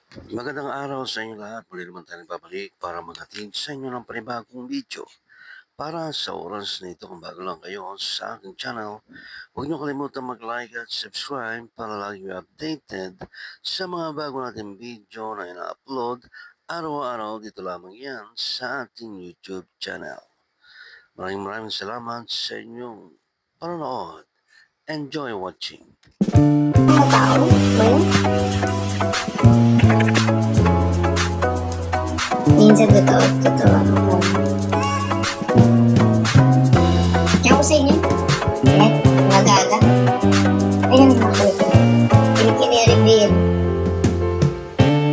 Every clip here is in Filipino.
Magandang araw sa inyo lahat. Muli naman tayo nagbabalik para maghatid sa inyo ng panibagong video. Para sa oras na ito, kung bago lang kayo sa aking channel, huwag niyo kalimutan mag-like at subscribe para lagi kayo updated sa mga bago nating video na ina-upload araw-araw dito lamang yan sa ating YouTube channel. Maraming salamat sa inyong panonood. Enjoy watching. Mga tao ba yun? Minsan totoo. Kaya ko sa inyo, nagaga. Ayan, makulit. Kini-reveal.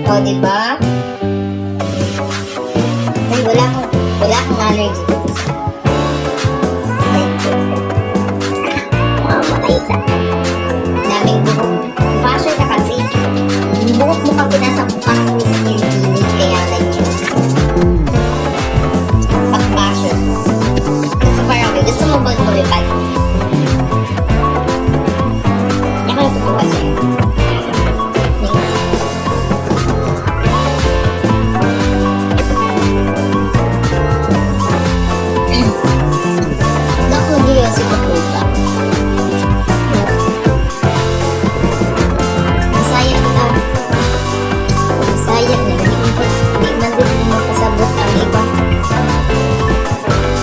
O, diba? Ay, wala akong allergy dito sa isa. Daming buhok. Basher ka kasi. Yung buhok mo kasi nasa mukha mo sa kilig-kilig. Kaya ganyan. Pag-basher. Gusto parang gusto mo ba lumipad? Hindi ko natutuwa sa'yo. Thanks. Dako diyo si Paputa.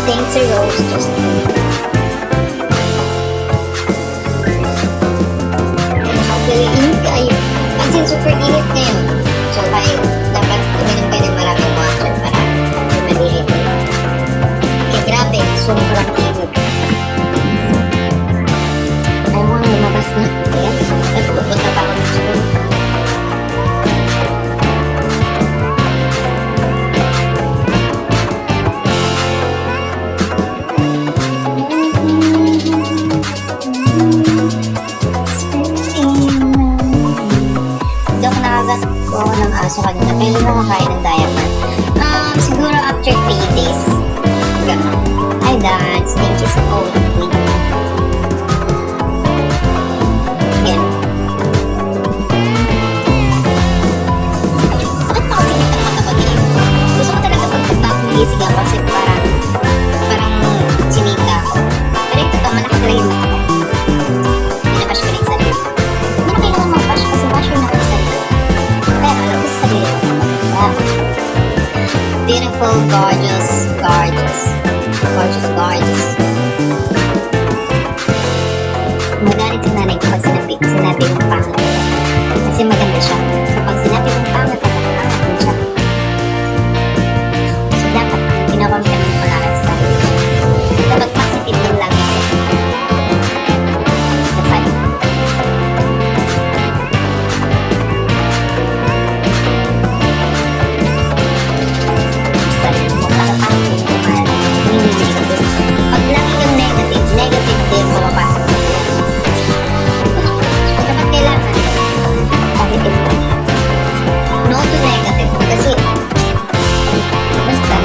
Thanks, Sir Rose. Just init kayo. As in, super init ngayon. So, kayo, dapat tuminom kayo ng maraming water para malilit. Okay, grabe. Sobrang init. Ayaw mo ang lumabas na. Ayan. Nagpupunta pa ako ng school. Ako ng aso kanina, pero nakakain ng diaper. Siguro after 3 days. Gano'n. Hi, Dads. Thank you so much. Yan. Bakit pa kasi kita matapagin? Gusto ko talaga pagkata akong gising kasi parang sinita ako. Pero ito tama nakakalayin mo ako. Pinabash ko rin sarili. Hindi na kailangan mabash kasi basher na ako sarili. Beautiful, gorgeous. Magalit yung nanay ko pag sinabi mong pangit. Kasi maganda siya. Kapag sinabi mong pangit, pangit din siya. So dapat, ginawang ka ng pala sa sarili. Dapat positive din lang kasi. That's it. Pag lagi kang negative din pumapasok sa iyo. Dapat kailangan positive lang. No to negative. Kasi basta